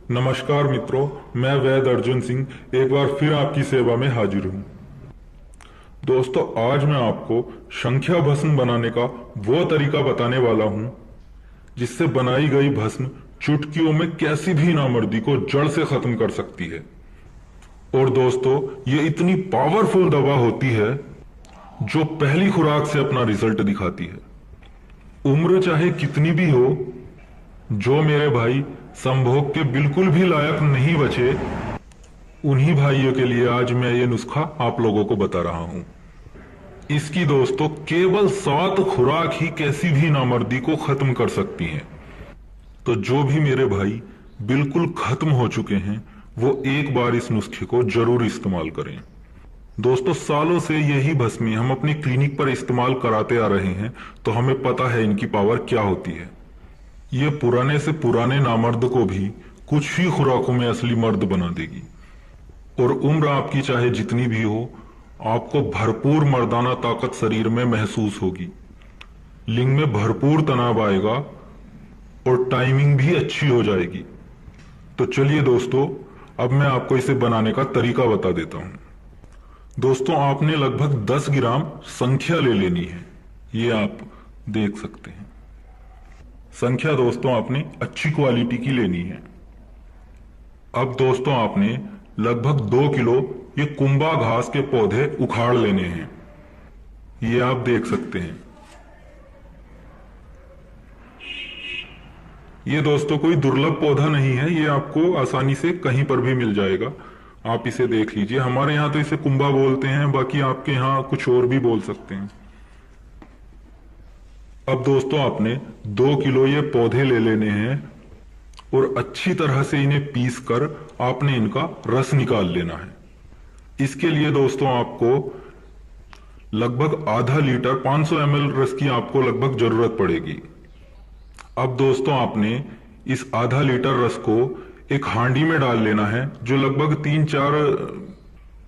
नमस्कार मित्रों, मैं वैद अर्जुन सिंह एक बार फिर आपकी सेवा में हाजिर हूँ। दोस्तों, आज मैं आपको संख्या भस्म बनाने का वो तरीका बताने वाला हूँ जिससे बनाई गई भस्म चुटकियों में कैसी भी नामर्दी को जड़ से खत्म कर सकती है। और दोस्तों, ये इतनी पावरफुल दवा होती है जो पहली खुराक से अपना रिजल्ट दिखाती है। उम्र चाहे कितनी भी हो, जो मेरे भाई संभोग के बिल्कुल भी लायक नहीं बचे, उन्हीं भाइयों के लिए आज मैं ये नुस्खा आप लोगों को बता रहा हूं। इसकी दोस्तों केवल 7 खुराक ही कैसी भी नामर्दी को खत्म कर सकती हैं। तो जो भी मेरे भाई बिल्कुल खत्म हो चुके हैं वो एक बार इस नुस्खे को जरूर इस्तेमाल करें। दोस्तों, सालों से यही भस्मी हम अपनी क्लिनिक पर इस्तेमाल कराते आ रहे हैं, तो हमें पता है इनकी पावर क्या होती है। ये पुराने से पुराने नामर्द को भी कुछ ही खुराकों में असली मर्द बना देगी। और उम्र आपकी चाहे जितनी भी हो, आपको भरपूर मर्दाना ताकत शरीर में महसूस होगी, लिंग में भरपूर तनाव आएगा और टाइमिंग भी अच्छी हो जाएगी। तो चलिए दोस्तों, अब मैं आपको इसे बनाने का तरीका बता देता हूं। दोस्तों, आपने लगभग 10 ग्राम संख्या ले लेनी है। ये आप देख सकते हैं। संख्या दोस्तों आपने अच्छी क्वालिटी की लेनी है। अब दोस्तों आपने लगभग 2 किलो ये कुंभा घास के पौधे उखाड़ लेने हैं। ये आप देख सकते हैं। ये दोस्तों कोई दुर्लभ पौधा नहीं है, ये आपको आसानी से कहीं पर भी मिल जाएगा। आप इसे देख लीजिए। हमारे यहां तो इसे कुंभा बोलते हैं, बाकी आपके यहां कुछ और भी बोल सकते हैं। अब दोस्तों आपने 2 किलो ये पौधे ले लेने हैं और अच्छी तरह से इन्हें पीस कर आपने इनका रस निकाल लेना है। इसके लिए दोस्तों आपको लगभग आधा लीटर 500 ml रस की आपको लगभग जरूरत पड़ेगी। अब दोस्तों आपने इस आधा लीटर रस को एक हांडी में डाल लेना है, जो लगभग 3-4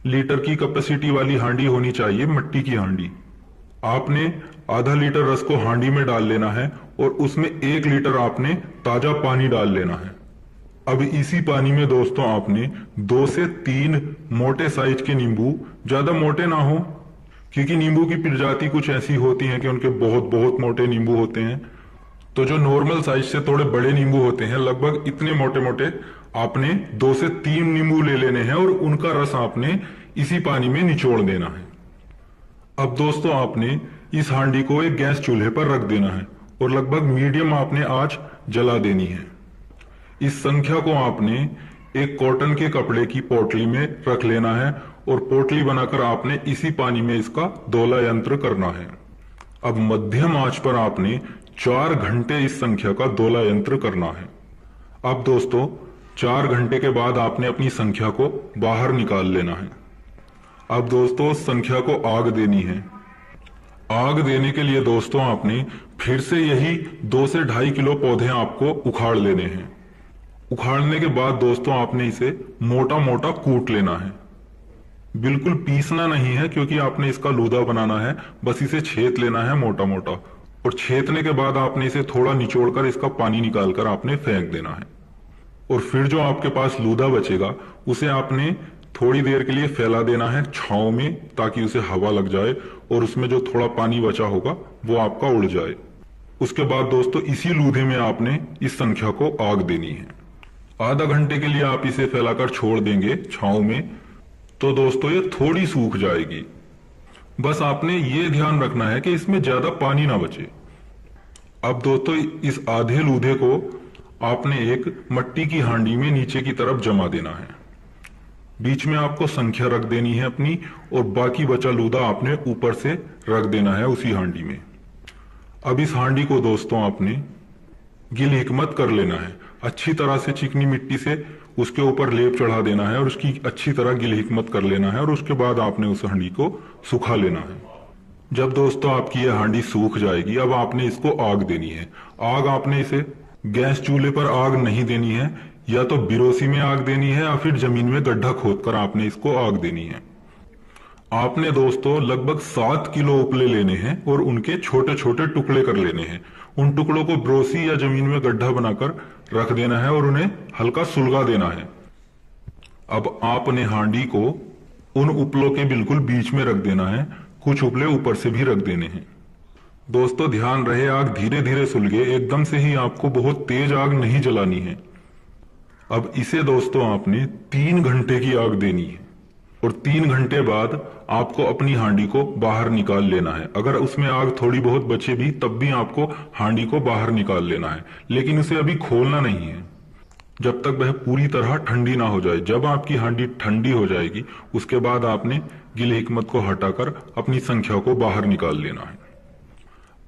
लीटर की कैपेसिटी वाली हांडी होनी चाहिए, मिट्टी की हांडी। आपने आधा लीटर रस को हांडी में डाल लेना है और उसमें 1 लीटर आपने ताजा पानी डाल लेना है। अब इसी पानी में दोस्तों आपने 2 से 3 मोटे साइज के नींबू, ज्यादा मोटे ना हो, क्योंकि नींबू की प्रजाति कुछ ऐसी होती है कि उनके बहुत बहुत मोटे नींबू होते हैं। तो जो नॉर्मल साइज से थोड़े बड़े नींबू होते हैं, लगभग इतने मोटे मोटे आपने 2 से 3 नींबू ले लेने हैं और उनका रस आपने इसी पानी में निचोड़ देना है। अब दोस्तों आपने इस हांडी को एक गैस चूल्हे पर रख देना है और लगभग मीडियम आपने आंच जला देनी है। इस संख्या को आपने एक कॉटन के कपड़े की पोटली में रख लेना है और पोटली बनाकर आपने इसी पानी में इसका दोला यंत्र करना है। अब मध्यम आंच पर आपने 4 घंटे इस संख्या का दोला यंत्र करना है। अब दोस्तों 4 घंटे के बाद आपने अपनी संख्या को बाहर निकाल लेना है। अब दोस्तों संख्या को आग देनी है। आग देने के लिए दोस्तों आपने फिर से यही 2 से 2.5 किलो पौधे आपको उखाड़ लेने हैं। उखाड़ने के बाद दोस्तों आपने इसे मोटा मोटा कूट लेना है। बिल्कुल पीसना नहीं है, क्योंकि आपने इसका लूदा बनाना है। बस इसे छेद लेना है मोटा मोटा, और छेदने के बाद आपने इसे थोड़ा निचोड़कर इसका पानी निकालकर आपने फेंक देना है। और फिर जो आपके पास लूदा बचेगा उसे आपने थोड़ी देर के लिए फैला देना है छांव में, ताकि उसे हवा लग जाए और उसमें जो थोड़ा पानी बचा होगा वो आपका उड़ जाए। उसके बाद दोस्तों इसी लूधे में आपने इस संख्या को आग देनी है। आधा घंटे के लिए आप इसे फैलाकर छोड़ देंगे छांव में, तो दोस्तों ये थोड़ी सूख जाएगी। बस आपने ये ध्यान रखना है कि इसमें ज्यादा पानी ना बचे। अब दोस्तों इस आधे लूधे को आपने एक मट्टी की हांडी में नीचे की तरफ जमा देना है। बीच में आपको संख्या रख देनी है अपनी, और बाकी बचा लूदा आपने ऊपर से रख देना है उसी हांडी में। अब इस हांडी को दोस्तों आपने गिल हिकमत कर लेना है। अच्छी तरह से चिकनी मिट्टी से उसके ऊपर लेप चढ़ा देना है और उसकी अच्छी तरह गिल हिकमत कर लेना है, और उसके बाद आपने उस हांडी को सुखा लेना है। जब दोस्तों आपकी यह हांडी सूख जाएगी, अब आपने इसको आग देनी है। आग आपने इसे गैस चूल्हे पर आग नहीं देनी है, या तो बिरोसी में आग देनी है या फिर जमीन में गड्ढा खोदकर आपने इसको आग देनी है। आपने दोस्तों लगभग 7 किलो उपले लेने हैं और उनके छोटे छोटे टुकड़े कर लेने हैं। उन टुकड़ों को ब्रोसी या जमीन में गड्ढा बनाकर रख देना है और उन्हें हल्का सुलगा देना है। अब आपने हांडी को उन उपलों के बिल्कुल बीच में रख देना है, कुछ उपले ऊपर से भी रख देने हैं। दोस्तों ध्यान रहे आग धीरे धीरे सुलगे, एकदम से ही आपको बहुत तेज आग नहीं जलानी है। अब इसे दोस्तों आपने 3 घंटे की आग देनी है और 3 घंटे बाद आपको अपनी हांडी को बाहर निकाल लेना है। अगर उसमें आग थोड़ी बहुत बचे भी तब भी आपको हांडी को बाहर निकाल लेना है, लेकिन उसे अभी खोलना नहीं है जब तक वह पूरी तरह ठंडी ना हो जाए। जब आपकी हांडी ठंडी हो जाएगी उसके बाद आपने गिल हिकमत को हटाकर अपनी संख्या को बाहर निकाल लेना है।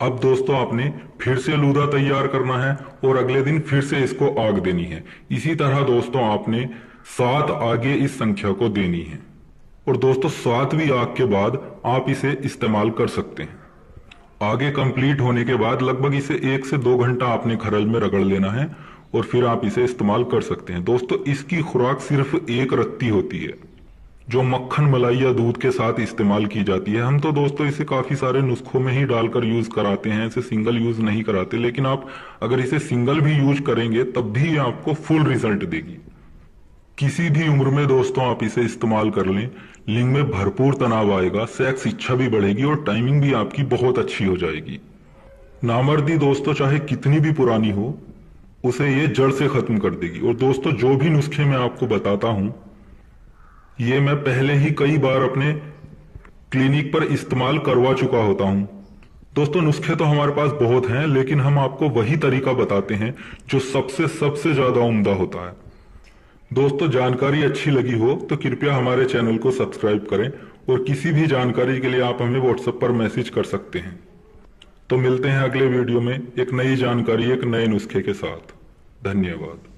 अब दोस्तों आपने फिर से लूदा तैयार करना है और अगले दिन फिर से इसको आग देनी है। इसी तरह दोस्तों आपने 7 आगे इस संख्या को देनी है और दोस्तों 7वीं आग के बाद आप इसे इस्तेमाल कर सकते हैं। आगे कंप्लीट होने के बाद लगभग इसे 1 से 2 घंटा आपने खरल में रगड़ लेना है और फिर आप इसे इस्तेमाल कर सकते हैं। दोस्तों इसकी खुराक सिर्फ 1 रत्ती होती है जो मक्खन, मलाई या दूध के साथ इस्तेमाल की जाती है। हम तो दोस्तों इसे काफी सारे नुस्खों में ही डालकर यूज कराते हैं, इसे सिंगल यूज नहीं कराते, लेकिन आप अगर इसे सिंगल भी यूज करेंगे तब भी आपको फुल रिजल्ट देगी। किसी भी उम्र में दोस्तों आप इसे इस्तेमाल कर लें, लिंग में भरपूर तनाव आएगा, सेक्स इच्छा भी बढ़ेगी और टाइमिंग भी आपकी बहुत अच्छी हो जाएगी। नामर्दी दोस्तों चाहे कितनी भी पुरानी हो उसे ये जड़ से खत्म कर देगी। और दोस्तों जो भी नुस्खे मैं आपको बताता हूं ये मैं पहले ही कई बार अपने क्लिनिक पर इस्तेमाल करवा चुका होता हूं। दोस्तों नुस्खे तो हमारे पास बहुत हैं, लेकिन हम आपको वही तरीका बताते हैं जो सबसे ज्यादा उम्दा होता है। दोस्तों जानकारी अच्छी लगी हो तो कृपया हमारे चैनल को सब्सक्राइब करें और किसी भी जानकारी के लिए आप हमें व्हाट्सएप पर मैसेज कर सकते हैं। तो मिलते हैं अगले वीडियो में एक नई जानकारी, एक नए नुस्खे के साथ। धन्यवाद।